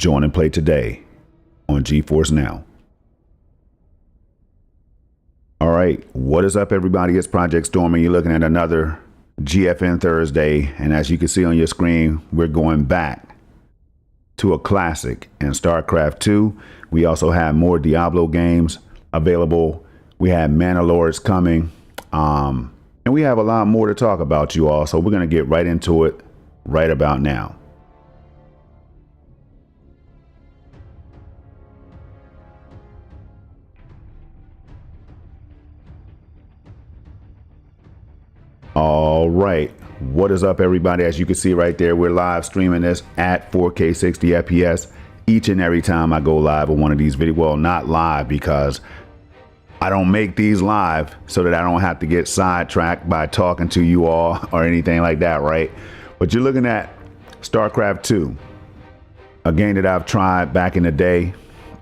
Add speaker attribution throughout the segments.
Speaker 1: Join and play today on GeForce Now. All right, what is up, everybody? It's Project Storm, and you're looking at another GFN Thursday. And as you can see on your screen, we're going back to a classic in Starcraft 2. We also have more Diablo games available. We have Mana Lords coming, and we have a lot more to talk about, you all. So we're going to get right into it right about now. All right, what is up, everybody? As you can see right there, we're live streaming this at 4K 60 FPS each and every time I go live on one of these videos. Well, not live, because I don't make these live so that I don't have to get sidetracked by talking to you all or anything like that, right? But you're looking at Starcraft 2, a game that I've tried back in the day,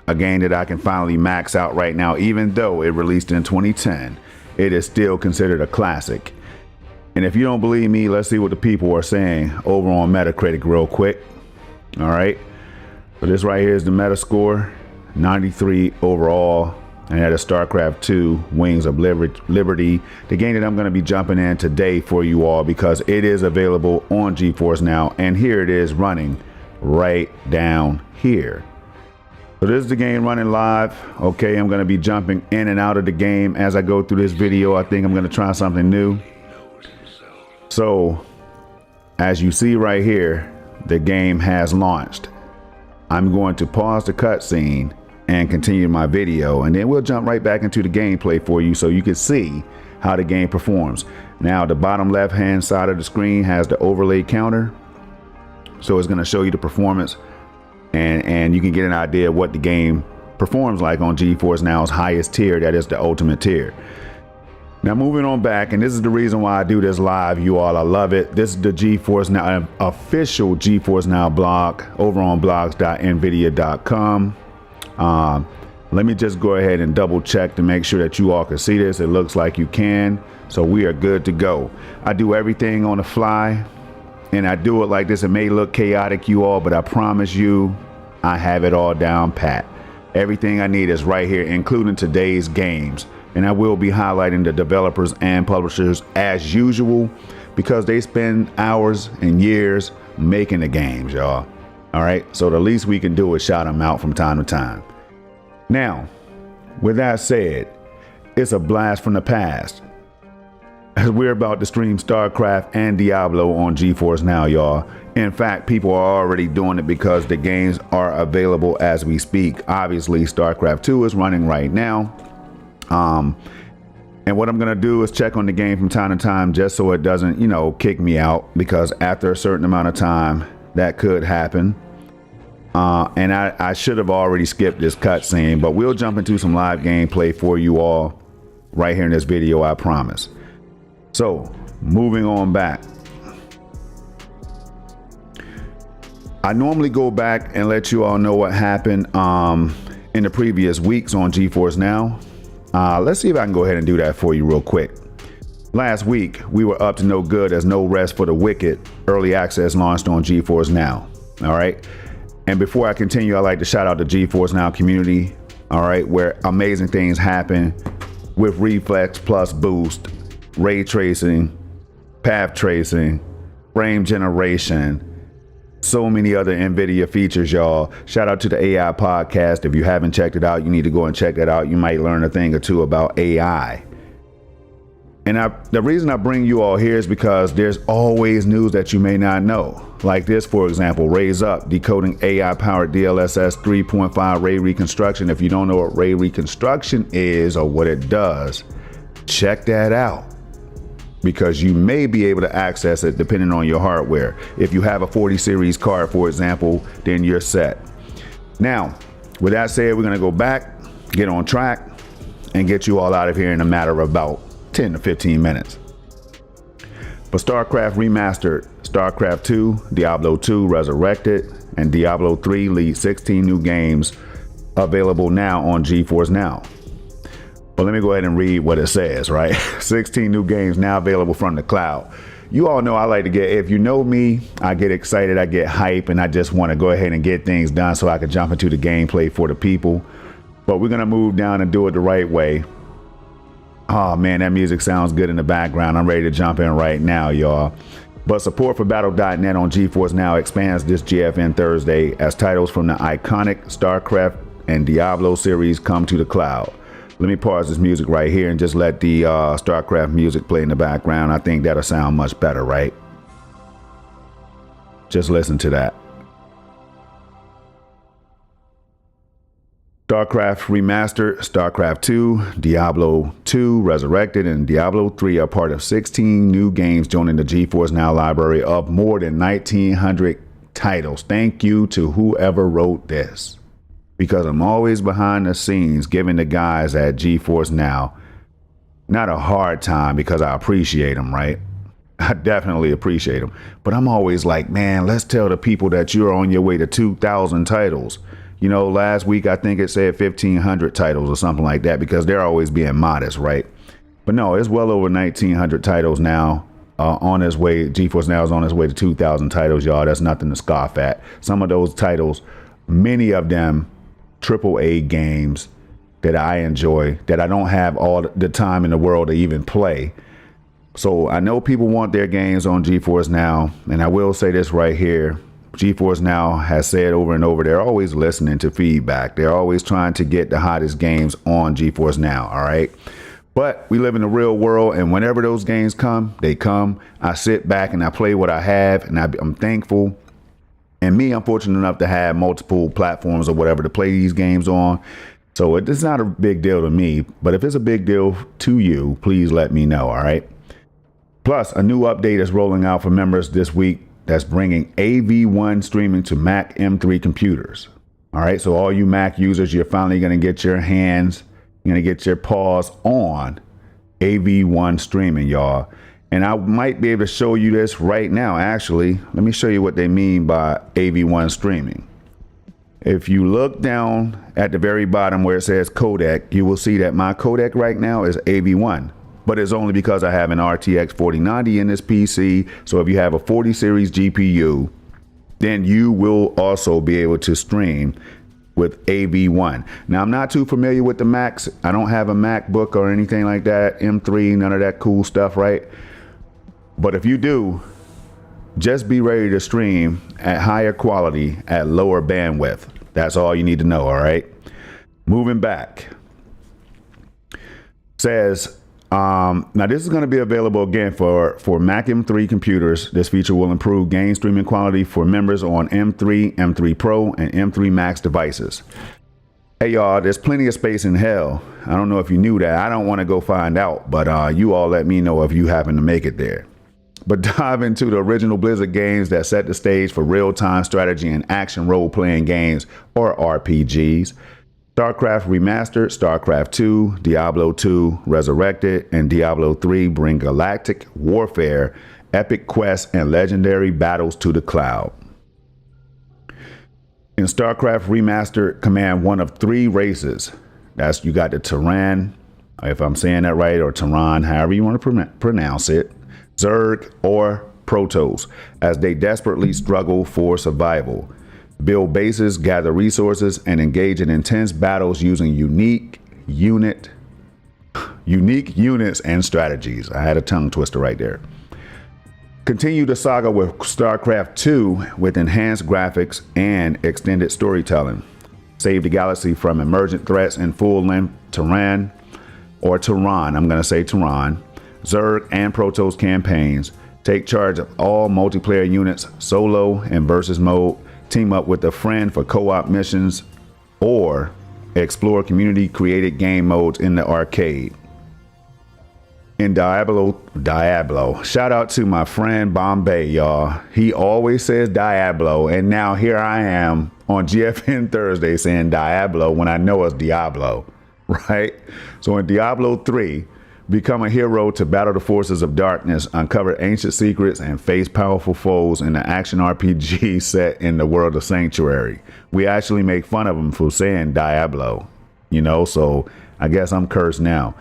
Speaker 1: a game that I can finally max out right now. Even though it released in 2010, it is still considered a classic. And if you don't believe me, let's see what the people are saying over on Metacritic real quick. All right. So this right here is the Metascore, 93 overall. And that is Starcraft 2, Wings of Liberty, the game that I'm going to be jumping in today for you all, because it is available on GeForce Now. And here it is running right down here. So this is the game running live. Okay, I'm going to be jumping in and out of the game as I go through this video. I think I'm going to try something new. So as you see right here, the game has launched. I'm going to pause the cutscene and continue my video, and then we'll jump right back into the gameplay for you so you can see how the game performs. Now, the bottom left hand side of the screen has the overlay counter. So it's going to show you the performance, and you can get an idea of what the game performs like on GeForce Now's highest tier. That is the ultimate tier. Now, moving on back, and this is the reason why I do this live, you all. I love it. This is the GeForce Now, official GeForce Now blog over on blogs.nvidia.com. Let me just go ahead and double check to make sure that you all can see this. It looks like you can, so we are good to go. I do everything on the fly, and I do it like this. It may look chaotic, you all, but I promise you I have it all down pat. Everything I need is right here, including today's games. And I will be highlighting the developers and publishers as usual, because they spend hours and years making the games, y'all. All right, so the least we can do is shout them out from time to time. Now, with that said, it's a blast from the past, as we're about to stream StarCraft and Diablo on GeForce Now, y'all. In fact, people are already doing it because the games are available as we speak. Obviously, StarCraft 2 is running right now. And what I'm going to do is check on the game from time to time, just so it doesn't, kick me out, because after a certain amount of time that could happen. And I should have already skipped this cutscene, but we'll jump into some live gameplay for you all right here in this video, I promise. So moving on back, I normally go back and let you all know what happened in the previous weeks on GeForce Now. Let's see if I can go ahead and do that for you real quick. Last week, we were up to no good as No Rest for the Wicked early access launched on GeForce Now. All right. And before I continue, I'd like to shout out the GeForce Now community. All right. Where amazing things happen with Reflex Plus Boost, ray tracing, path tracing, frame generation, so many other Nvidia features, y'all. Shout out to the AI podcast. If you haven't checked it out, you need to go and check that out. You might learn a thing or two about AI. And the reason I bring you all here is because there's always news that you may not know. Like this, for example, Raise Up, decoding AI-powered DLSS 3.5 ray reconstruction. If you don't know what ray reconstruction is or what it does, check that out, because you may be able to access it depending on your hardware. If you have a 40 series card, for example, then you're set. Now, with that said, we're going to go back, get on track, and get you all out of here in a matter of about 10 to 15 minutes. But StarCraft Remastered, StarCraft 2, Diablo 2 Resurrected, and Diablo 3 lead 16 new games available now on GeForce Now. Well, let me go ahead and read what it says, right? 16 new games now available from the cloud. You all know I like to get, if you know me, I get excited, I get hype, and I just want to go ahead and get things done so I can jump into the gameplay for the people. But we're going to move down and do it the right way. Oh man, that music sounds good in the background. I'm ready to jump in right now, y'all. But support for Battle.net on GeForce Now expands this GFN Thursday as titles from the iconic Starcraft and Diablo series come to the cloud. Let me pause this music right here and just let the Starcraft music play in the background. I think that'll sound much better, right? Just listen to that. Starcraft Remastered, Starcraft 2, Diablo 2 Resurrected, and Diablo 3 are part of 16 new games joining the GeForce Now library of more than 1,900 titles. Thank you to whoever wrote this, because I'm always behind the scenes giving the guys at GeForce Now not a hard time, because I appreciate them, right? I definitely appreciate them. But I'm always like, man, let's tell the people that you're on your way to 2,000 titles. You know, last week, I think it said 1,500 titles or something like that, because they're always being modest, right? But no, it's well over 1,900 titles now on its way. GeForce Now is on its way to 2,000 titles, y'all. That's nothing to scoff at. Some of those titles, many of them AAA games that I enjoy, that I don't have all the time in the world to even play. So I know people want their games on GeForce Now, and I will say this right here. GeForce Now has said over and over, they're always listening to feedback. They're always trying to get the hottest games on GeForce Now, all right? But we live in the real world, and whenever those games come, they come. I sit back and I play what I have, and I'm thankful. And me, I'm fortunate enough to have multiple platforms or whatever to play these games on. So it's not a big deal to me, but if it's a big deal to you, please let me know, all right? Plus, a new update is rolling out for members this week that's bringing AV1 streaming to Mac M3 computers. All right, so all you Mac users, you're finally going to get your hands, you're going to get your paws on AV1 streaming, y'all. And I might be able to show you this right now, actually. Let me show you what they mean by AV1 streaming. If you look down at the very bottom where it says codec, you will see that my codec right now is AV1. But it's only because I have an RTX 4090 in this PC. So if you have a 40 series GPU, then you will also be able to stream with AV1. Now, I'm not too familiar with the Macs. I don't have a MacBook or anything like that, M3, none of that cool stuff, right? But if you do, just be ready to stream at higher quality at lower bandwidth. That's all you need to know, all right? Moving back. Says, now this is going to be available again for Mac M3 computers. This feature will improve game streaming quality for members on M3, M3 Pro, and M3 Max devices. Hey y'all, there's plenty of space in hell. I don't know if you knew that. I don't want to go find out, but you all let me know if you happen to make it there. But dive into the original Blizzard games that set the stage for real-time strategy and action role-playing games, or RPGs. Starcraft Remastered, Starcraft 2, Diablo 2 Resurrected, and Diablo 3 bring galactic warfare, epic quests, and legendary battles to the cloud. In Starcraft Remastered, command one of 3 races. That's, you got the Terran, if I'm saying that right, or Terran, however you want to pronounce it, Zerg, or Protoss, as they desperately struggle for survival. Build bases, gather resources, and engage in intense battles using unique units and strategies. I had a tongue twister right there. Continue the saga with StarCraft 2 with enhanced graphics and extended storytelling. Save the galaxy from emergent threats in full-length Terran, I'm going to say Terran, Zerg, and Protoss campaigns. Take charge of all multiplayer units, solo and versus mode. Team up with a friend for co-op missions, or explore community-created game modes in the arcade. In Diablo, shout out to my friend Bombay, y'all. He always says Diablo, and now here I am on GFN Thursday saying Diablo when I know it's Diablo, right? So in Diablo 3, become a hero to battle the forces of darkness, uncover ancient secrets, and face powerful foes in the action RPG set in the world of Sanctuary. We actually make fun of him for saying Diablo, you know, so I guess I'm cursed now.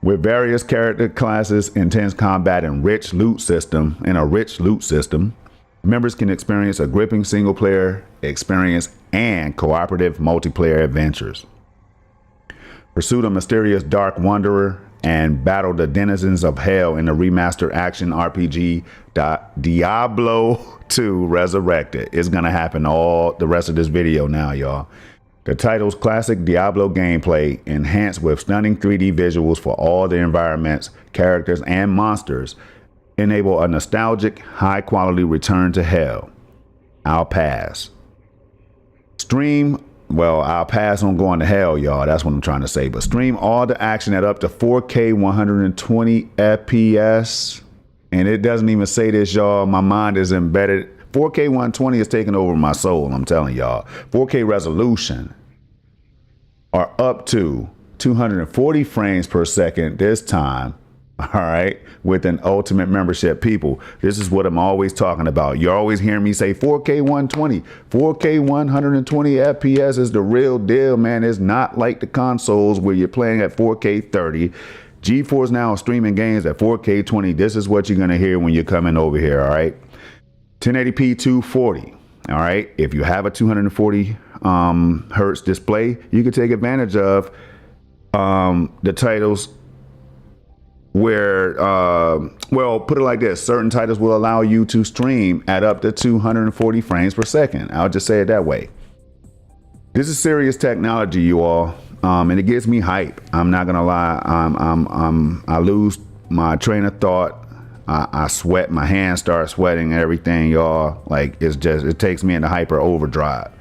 Speaker 1: With various character classes, intense combat, and a rich loot system, members can experience a gripping single-player experience and cooperative multiplayer adventures. Pursue the mysterious Dark Wanderer and battle the denizens of hell in the remastered action RPG Diablo 2 Resurrected. It's gonna happen all the rest of this video now, y'all. The title's classic Diablo gameplay, enhanced with stunning 3D visuals for all the environments, characters, and monsters, enable a nostalgic, high-quality return to hell. I'll pass. I'll pass on going to hell, y'all. That's what I'm trying to say. But stream all the action at up to 4K 120 FPS. And it doesn't even say this, y'all. My mind is embedded. 4K 120 is taking over my soul, I'm telling y'all. 4K resolution are up to 240 frames per second this time. All right, with an ultimate membership. People, this is what I'm always talking about. You're always hearing me say 4K 120, 4K 120 FPS is the real deal, man. It's not like the consoles where you're playing at 4K 30. GeForce Now is streaming games at 4K 20. This is what you're going to hear when you're coming over here, all right? 1080p 240, all right? If you have a 240 hertz display, you can take advantage of the titles where, put it like this, certain titles will allow you to stream at up to 240 frames per second. I'll just say it that way. This is serious technology, you all, and it gives me hype. I'm not gonna lie. I lose my train of thought. I sweat. My hands start sweating and everything, y'all. Like, it takes me into hyper overdrive.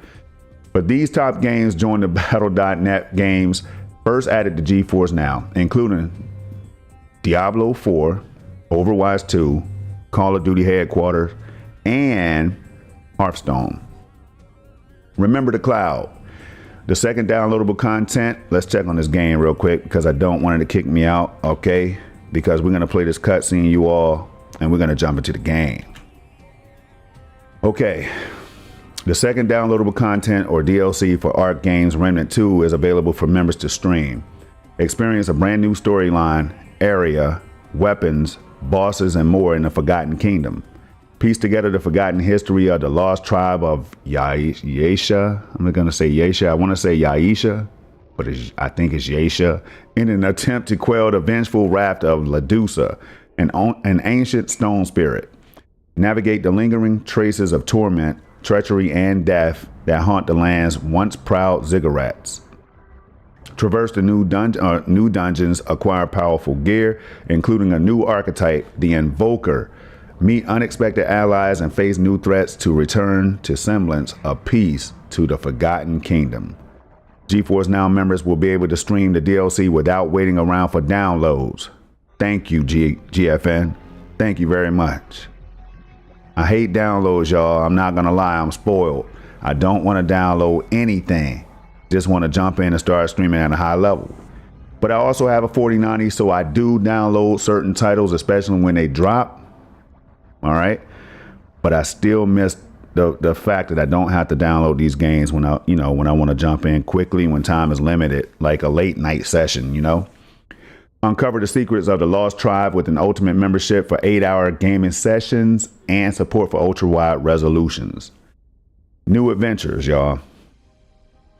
Speaker 1: But these top games join the Battle.net games first added to GeForce Now, including Diablo 4, Overwatch 2, Call of Duty Headquarters, and Hearthstone. Remember the cloud. The second downloadable content, let's check on this game real quick because I don't want it to kick me out, okay? Because we're going to play this cutscene, you all, and we're going to jump into the game. Okay. The second downloadable content, or DLC, for Arc Games Remnant 2 is available for members to stream. Experience a brand new storyline, area, weapons, bosses, and more in the Forgotten Kingdom. Piece together the forgotten history of the lost tribe of Yaisha. I'm not going to say Yaisha. I want to say Yaisha, but I think it's Yaisha, in an attempt to quell the vengeful wrath of Ladusa, an ancient stone spirit. Navigate the lingering traces of torment, treachery, and death that haunt the land's once proud ziggurats. Traverse the new dungeons, acquire powerful gear, including a new archetype, the Invoker. Meet unexpected allies and face new threats to return to semblance of peace to the Forgotten Kingdom. GeForce Now members will be able to stream the DLC without waiting around for downloads. Thank you, GFN. Thank you very much. I hate downloads, y'all. I'm not gonna lie, I'm spoiled. I don't want to download anything. Just want to jump in and start streaming at a high level. But I also have a 4090, so I do download certain titles, especially when they drop. All right. But I still miss the fact that I don't have to download these games when I want to jump in quickly when time is limited, like a late night session, you know. Uncover the secrets of the Lost Tribe with an ultimate membership for 8-hour gaming sessions and support for ultra-wide resolutions. New adventures, y'all.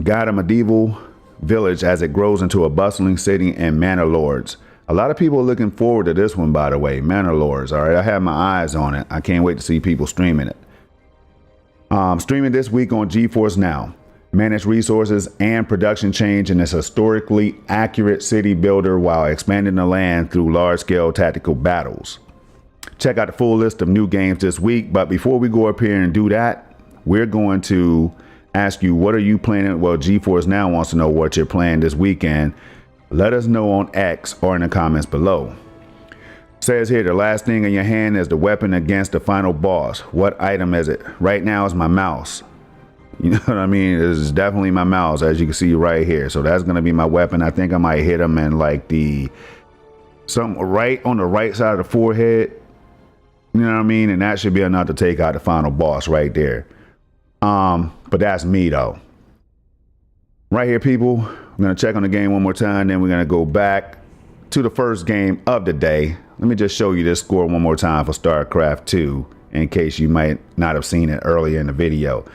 Speaker 1: Guide a medieval village as it grows into a bustling city and manor lords. A lot of people are looking forward to this one, by the way. Manor lords, all right? I have my eyes on it. I can't wait to see people streaming it. Streaming this week on GeForce Now. Manage resources and production change in this historically accurate city builder while expanding the land through large-scale tactical battles. Check out the full list of new games this week, but before we go up here and do that, we're going to ask you, what are you playing? Well, GeForce Now wants to know what you're playing this weekend. Let us know on X or in the comments below. Says here, the last thing in your hand is the weapon against the final boss. What item is it? Right now is my mouse. You know what I mean? This is definitely my mouse, as you can see right here. So that's going to be my weapon. I think I might hit him in like something right on the right side of the forehead. You know what I mean? And that should be enough to take out the final boss right there. But that's me though. Right here, people. I'm going to check on the game one more time. Then we're going to go back to the first game of the day. Let me just show you this score one more time for Starcraft 2 in case you might not have seen it earlier in the video.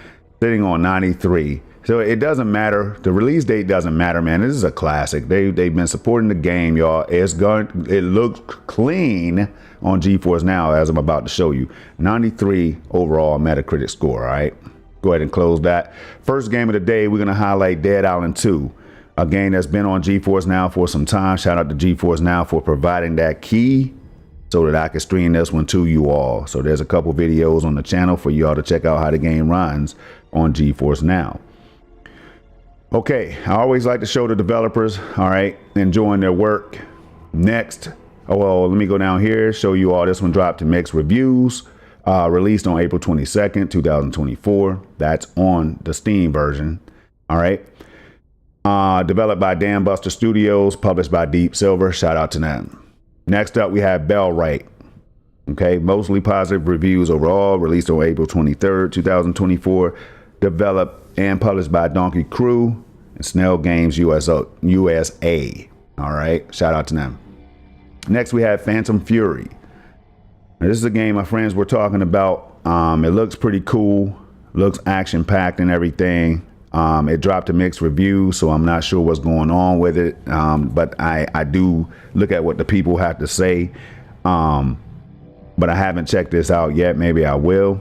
Speaker 1: Sitting on 93. So it doesn't matter. The release date doesn't matter, man. This is a classic. They've been supporting the game, y'all. It looks clean on GeForce Now, as I'm about to show you. 93 overall Metacritic score, all right? Go ahead and close that. First game of the day, we're going to highlight Dead Island 2, a game that's been on GeForce Now for some time. Shout out to GeForce Now for providing that key so that I can stream this one to you all. So there's a couple videos on the channel for you all to check out how the game runs on GeForce Now. Okay, I always like to show the developers, all right, enjoying their work. Next, let me go down here, show you all. This one dropped to mixed reviews, released on April 22nd, 2024. That's on the Steam version, all right. Developed by Dan Buster Studios, published by Deep Silver. Shout out to them. Next up, we have Bellwright. Okay, mostly positive reviews overall, released on April 23rd, 2024. Developed and published by Donkey Crew and Snell Games USA. All right, shout out to them. Next, we have Phantom Fury. Now, this is a game my friends were talking about. It looks pretty cool, looks action-packed and everything. It dropped a mixed review, so I'm not sure what's going on with it. But I do look at what the people have to say. But I haven't checked this out yet. Maybe I will.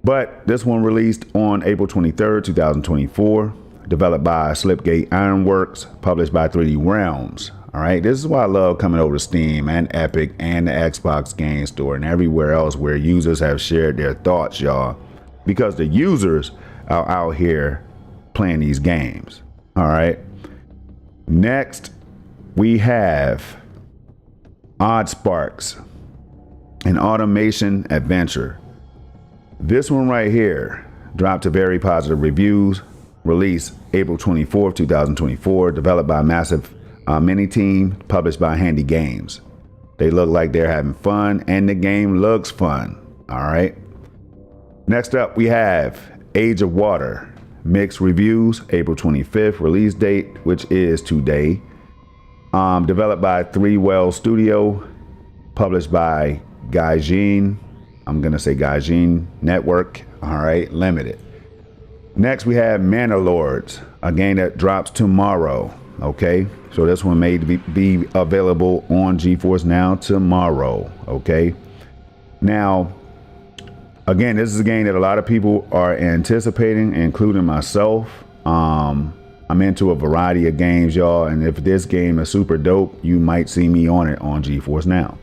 Speaker 1: But this one released on April 23rd, 2024, developed by Slipgate Ironworks, published by 3D Realms. All right, this is why I love coming over to Steam and Epic and the Xbox Game Store and everywhere else where users have shared their thoughts, y'all, because the users are out here playing these games. All right. Next, we have Odd Sparks, an automation adventure. This one right here dropped to very positive reviews, released April 24th, 2024, developed by Massive Mini Team, published by Handy Games. They look like they're having fun, and the game looks fun. All right. Next up, we have Age of Water, mixed reviews, April 25th, release date, which is today. Developed by Three Well Studio, published by Gaijin. I'm going to say Gaijin Network. All right, limited. Next, we have Manor Lords, a game that drops tomorrow. Okay, so this one may be available on GeForce Now tomorrow. Okay, now, again, this is a game that a lot of people are anticipating, including myself. I'm into a variety of games, y'all, and if this game is super dope, you might see me on it on GeForce Now.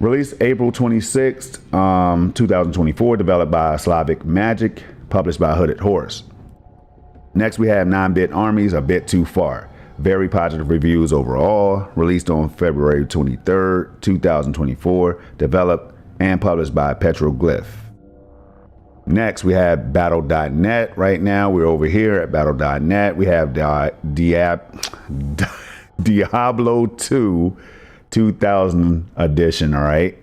Speaker 1: Released April 26th, 2024, developed by Slavic Magic, published by Hooded Horse. Next, we have 9-Bit Armies, A Bit Too Far. Very positive reviews overall. Released on February 23rd, 2024, developed and published by Petroglyph. Next, we have Battle.net. Right now, we're over here at Battle.net. We have Diablo 2 2000 edition, all right?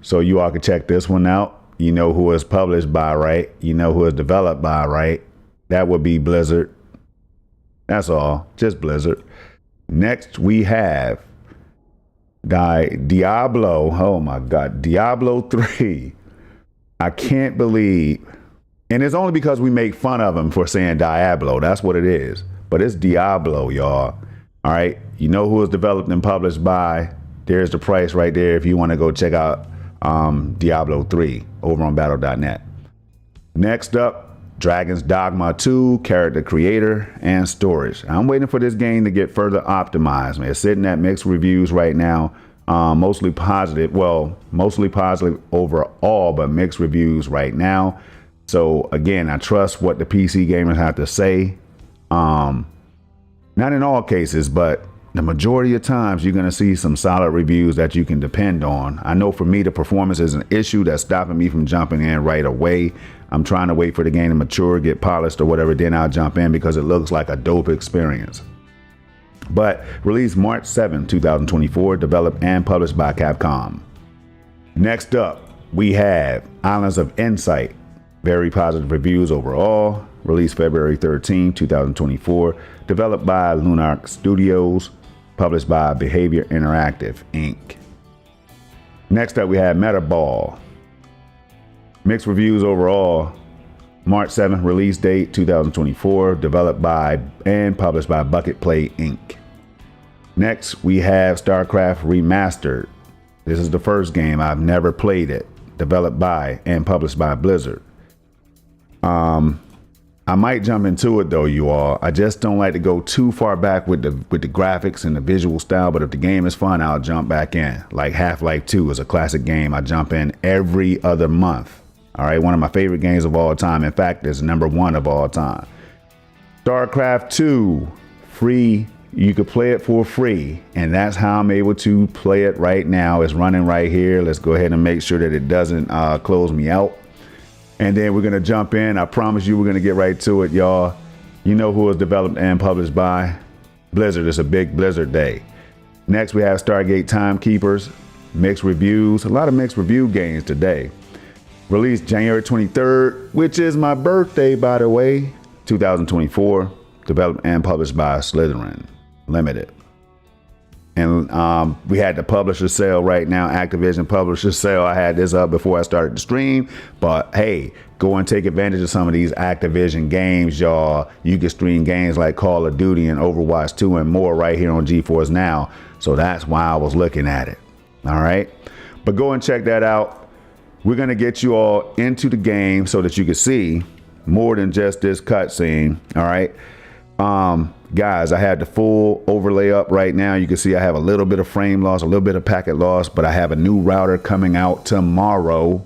Speaker 1: So you all can check this one out. You know who it's published by, right? You know who it's developed by, right? That would be Blizzard. That's all, just Blizzard. Next, we have Diablo. Oh my God, Diablo 3. I can't believe, and it's only because we make fun of him for saying Diablo. That's what it is. But it's Diablo, y'all. All right. You know who is developed and published by. There's the price right there if you want to go check out Diablo 3 over on battle.net. Next up, Dragon's Dogma 2, character creator and storage. I'm waiting for this game to get further optimized, man. It's sitting at mixed reviews right now. Mostly positive. Well, mostly positive overall, but mixed reviews right now. So again, I trust what the PC gamers have to say. Not in all cases, but the majority of times you're going to see some solid reviews that you can depend on. I know for me, the performance is an issue that's stopping me from jumping in right away. I'm trying to wait for the game to mature, get polished or whatever, then I'll jump in because it looks like a dope experience. But released March 7, 2024, developed and published by Capcom. Next up, we have Islands of Insight. Very positive reviews overall. Released February 13, 2024. Developed by Lunark Studios. published by Behavior Interactive, Inc. Next up, we have Metaball. Mixed reviews overall. March 7th release date 2024, developed by and published by Bucket Play Inc. Next, we have Starcraft Remastered. This is the first game. I've never played it. Developed by and published by Blizzard. I might jump into it though, you all. I just don't like to go too far back with the graphics and the visual style, but if the game is fun, I'll jump back in. Like Half-Life 2 is a classic game. I jump in every other month. All right, one of my favorite games of all time. In fact, it's #1 of all time. Starcraft 2, free. You could play it for free, and that's how I'm able to play it right now. It's running right here. Let's go ahead and make sure that it doesn't close me out. And then we're going to jump in. I promise you we're going to get right to it, y'all. You know who is developed and published by Blizzard. It's a big Blizzard day. Next, we have Stargate Timekeepers. Mixed reviews. A lot of mixed review games today. Released January 23rd, which is my birthday, by the way. 2024. Developed and published by Slytherin Limited. And we had the publisher sale right now, Activision publisher sale. I had this up before I started the stream, but hey, go and take advantage of some of these Activision games, y'all. You can stream games like Call of Duty and Overwatch 2 and more right here on GeForce Now. So that's why I was looking at it. All right, but go and check that out. We're gonna get you all into the game so that you can see more than just this cutscene. All right. Guys, I had the full overlay up right now. You can see I have a little bit of frame loss, a little bit of packet loss, but I have a new router coming out tomorrow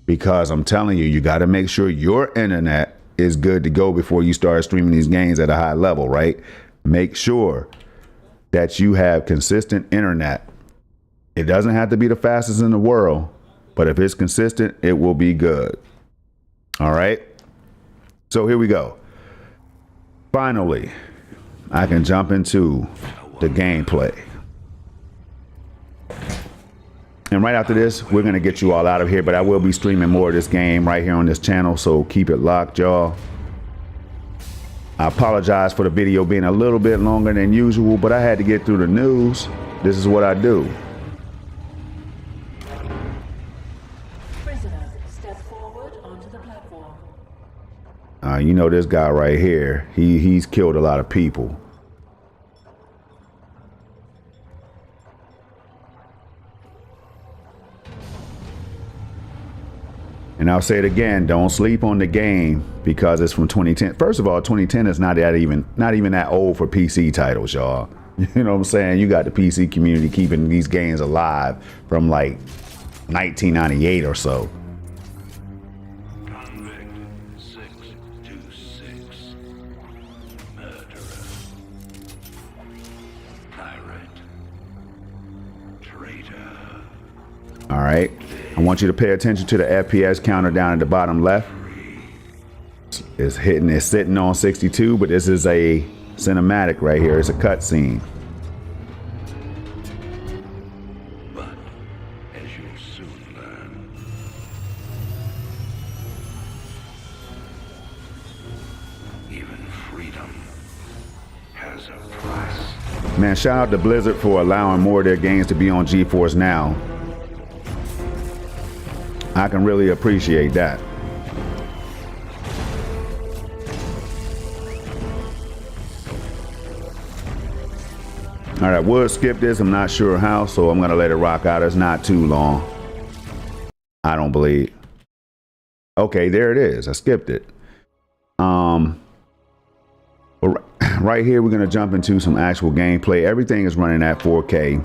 Speaker 1: because I'm telling you, you got to make sure your internet is good to go before you start streaming these games at a high level, right? Make sure that you have consistent internet. It doesn't have to be the fastest in the world, but if it's consistent, it will be good. All right. So here we go. Finally, I can jump into the gameplay. And right after this, we're going to get you all out of here, but I will be streaming more of this game right here on this channel, so keep it locked, y'all. I apologize for the video being a little bit longer than usual, but I had to get through the news. This is what I do.
Speaker 2: Prisoner, step forward onto the platform.
Speaker 1: You know this guy right here, he's killed a lot of people. And I'll say it again, don't sleep on the game because it's from 2010. First of all, 2010 is not even that old for PC titles, y'all. You know what I'm saying? You got the PC community keeping these games alive from like 1998 or so. All right, I want you to pay attention to the FPS counter down at the bottom left. It's sitting on 62, but this is a cinematic right here. It's a cutscene.
Speaker 3: But as you'll soon learn, even freedom has a price.
Speaker 1: Man, shout out to Blizzard for allowing more of their games to be on GeForce Now. I can really appreciate that. All right, we'll skip this. I'm not sure how, so I'm gonna let it rock out. It's not too long, I don't believe. Okay, there it is. I skipped it. Right here, we're gonna jump into some actual gameplay. Everything is running at 4K,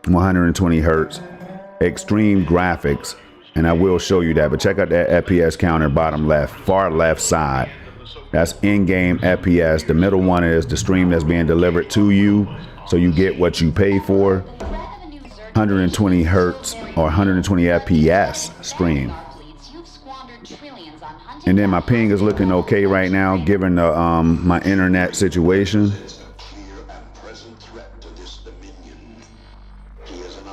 Speaker 1: 120 hertz, extreme graphics. And I will show you that, but check out that FPS counter, bottom left, far left side. That's in-game FPS. The middle one is the stream that's being delivered to you, so you get what you pay for. 120 hertz or 120 FPS stream. And then my ping is looking okay right now, given the my internet situation.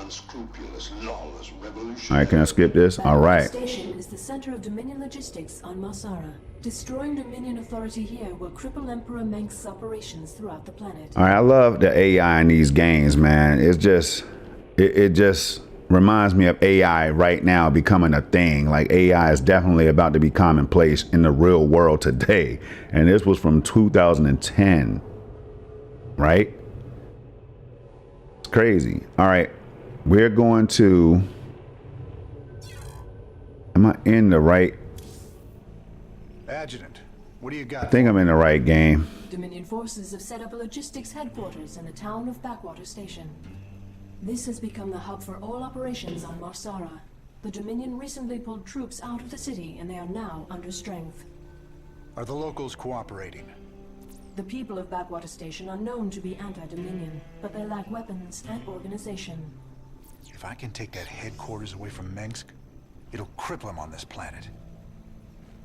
Speaker 3: unscrupulous, lawless revolutionaries.
Speaker 1: All right, can I skip this? All
Speaker 2: Backwater
Speaker 1: right.
Speaker 2: Station is the center of Dominion logistics on Marsara. Destroying Dominion authority here will cripple Emperor Mengsk's operations throughout the planet.
Speaker 1: All right, I love the AI in these games, man. It's just, it just reminds me of AI right now becoming a thing. Like AI is definitely about to be commonplace in the real world today. And this was from 2010, right? It's crazy. All right, we're going to, am I in the right?
Speaker 4: Adjutant, what do you
Speaker 1: I
Speaker 4: got?
Speaker 1: think I'm in the right game.
Speaker 2: Dominion forces have set up a logistics headquarters in the town of Backwater Station. This has become the hub for all operations on Marsara. The Dominion recently pulled troops out of the city and they are now under strength.
Speaker 4: Are the locals cooperating?
Speaker 2: The people of Backwater Station are known to be anti-Dominion, but they lack weapons and organization.
Speaker 4: If I can take that headquarters away from Mengsk, it'll cripple him on this planet.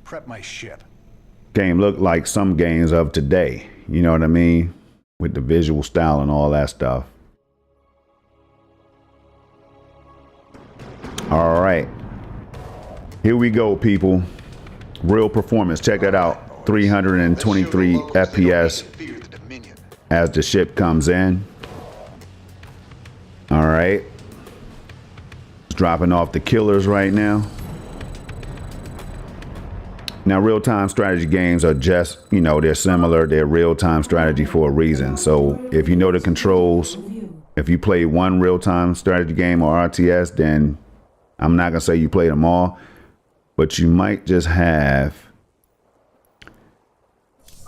Speaker 4: Prep my ship.
Speaker 1: Game look like some games of today. You know what I mean? With the visual style and all that stuff. All right. Here we go, people. Real performance. Check that out. 323 FPS as the ship comes in. All right. It's dropping off the killers right now. Now, real-time strategy games are just, you know, they're similar. They're real-time strategy for a reason. So if you know the controls, if you play one real-time strategy game or RTS, then I'm not going to say you play them all, but you might just have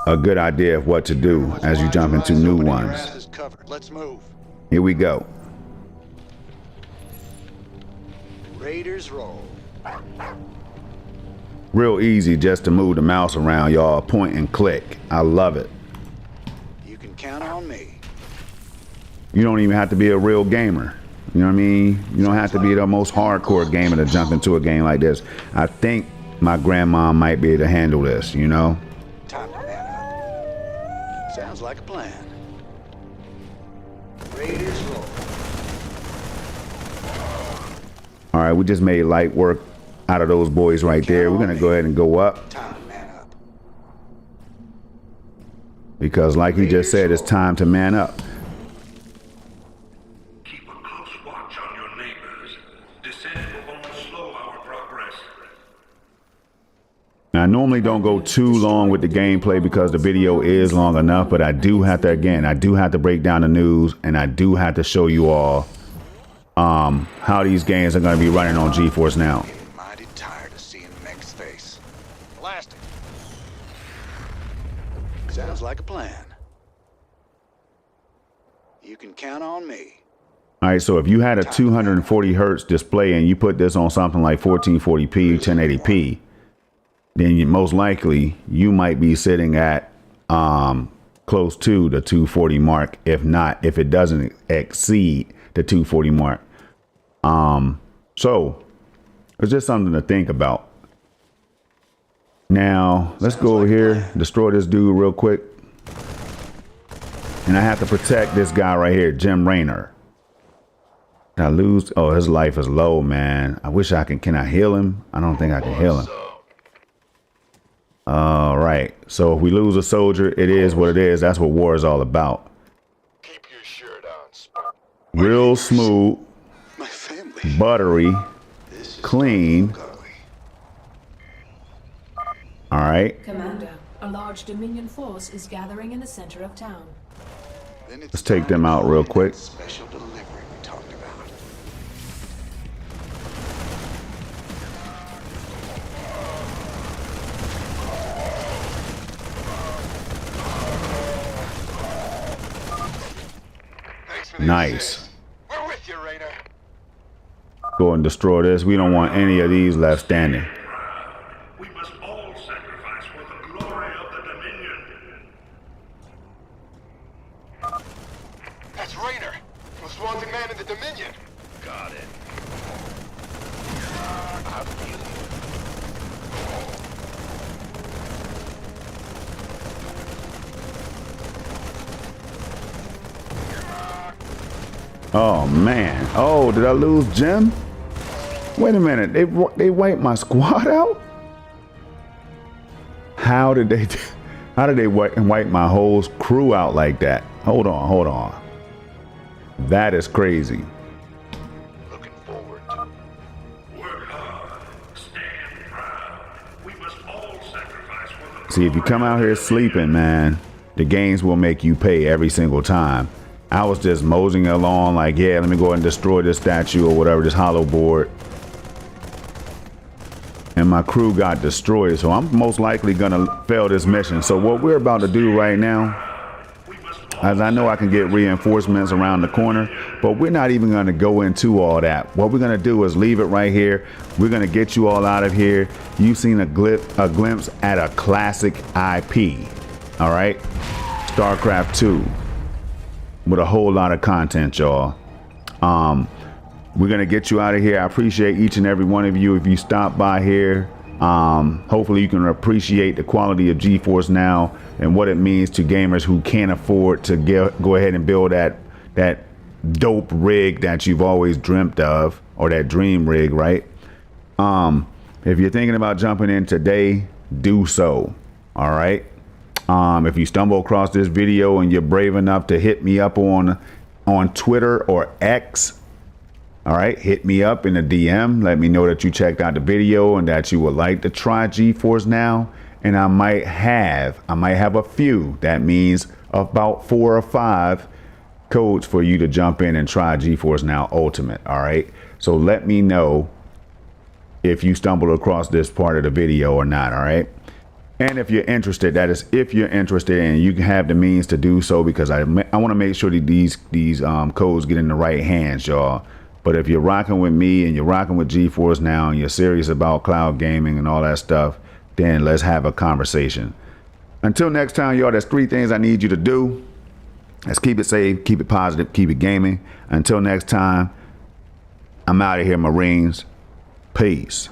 Speaker 1: a good idea of what to do as you jump into new ones.
Speaker 4: Let's move.
Speaker 1: Here we go.
Speaker 4: Raiders roll.
Speaker 1: Real easy just to move the mouse around, y'all. Point and click. I love it.
Speaker 4: You can count on me.
Speaker 1: You don't even have to be a real gamer. You know what I mean? You don't have to be the most hardcore gamer to jump into a game like this. I think my grandma might be able to handle this, you know?
Speaker 4: Time to man up. Sounds like a plan. Raiders roll.
Speaker 1: All right, we just made light work out of those boys right there. We're gonna go ahead and go up
Speaker 4: Time to man up.
Speaker 1: because like he just said, it's time to man up.
Speaker 3: Keep a close watch on your neighbors. Descent will only slow our progress.
Speaker 1: Now, I normally don't go too long with the gameplay because the video is long enough, but I do have to, again, I do have to break down the news and I do have to show you all how these games are going to be running on GeForce Now.
Speaker 4: Mighty tired of seeing Mengsk's face. Blast it. Sounds like a plan. You can count on me.
Speaker 1: All right, so if you had a 240 hertz display and you put this on something like 1440p, 1080p, then most likely you might be sitting at close to the 240 mark, if not, if it doesn't exceed the 240 mark. So it's just something to think about. Now let's go over here, destroy this dude real quick. And I have to protect this guy right here, Jim Raynor. Did I lose? Oh, his life is low, man. I wish I can I heal him? I don't think I can heal him. All right. So if we lose a soldier, it is what it is. That's what war is all about.
Speaker 3: Keep your shirt on, Spock.
Speaker 1: Real smooth,
Speaker 4: My family.
Speaker 1: buttery,
Speaker 4: This is
Speaker 1: clean.
Speaker 4: ugly.
Speaker 1: All right.
Speaker 2: Commander, a large Dominion force is gathering in the center of town.
Speaker 4: Then it's
Speaker 1: Let's take them
Speaker 4: time to
Speaker 1: out
Speaker 4: call
Speaker 1: real
Speaker 4: in
Speaker 1: quick.
Speaker 4: that special delivery we talked about.
Speaker 3: Thanks for the
Speaker 1: Nice.
Speaker 3: assist. We're with you, Raynor.
Speaker 1: Go and destroy this. We don't want any of these left standing.
Speaker 3: We must all sacrifice for the glory of the Dominion. That's Raynor, most wanted man in the Dominion. Got it. I feel it.
Speaker 1: Oh man. Oh, did I lose Jim? Wait a minute. They wiped my squad out? How did they wipe my whole crew out like that? Hold on. That is crazy.
Speaker 3: Looking forward to work hard, stand proud. We must all sacrifice for the
Speaker 1: See, if you come out here sleeping, man, the games will make you pay every single time. I was just moseying along like, yeah, let me go ahead and destroy this statue or whatever, this hollow board. And my crew got destroyed, so I'm most likely gonna fail this mission. So what we're about to do right now, as I know I can get reinforcements around the corner, but we're not even gonna go into all that. What we're gonna do is leave it right here. We're gonna get you all out of here. You've seen a glimpse at a classic IP, all right? Starcraft 2, with a whole lot of content, y'all. We're gonna get you out of here. I appreciate each and every one of you if you stop by here. Hopefully you can appreciate the quality of GeForce Now and what it means to gamers who can't afford to go ahead and build that dope rig that you've always dreamt of, or that dream rig, right? If you're thinking about jumping in today, do so. All right. If you stumble across this video and you're brave enough to hit me up on Twitter or X, all right, hit me up in a DM. Let me know that you checked out the video and that you would like to try GeForce Now. And I might have a few. That means about 4 or 5 codes for you to jump in and try GeForce Now Ultimate. All right. So let me know if you stumbled across this part of the video or not. All right. And if you're interested, that is if you're interested and you can have the means to do so, because I want to make sure that these codes get in the right hands, y'all. But if you're rocking with me and you're rocking with GeForce Now and you're serious about cloud gaming and all that stuff, then let's have a conversation. Until next time, y'all, there's 3 things I need you to do. Let's keep it safe, keep it positive, keep it gaming. Until next time, I'm out of here, Marines. Peace.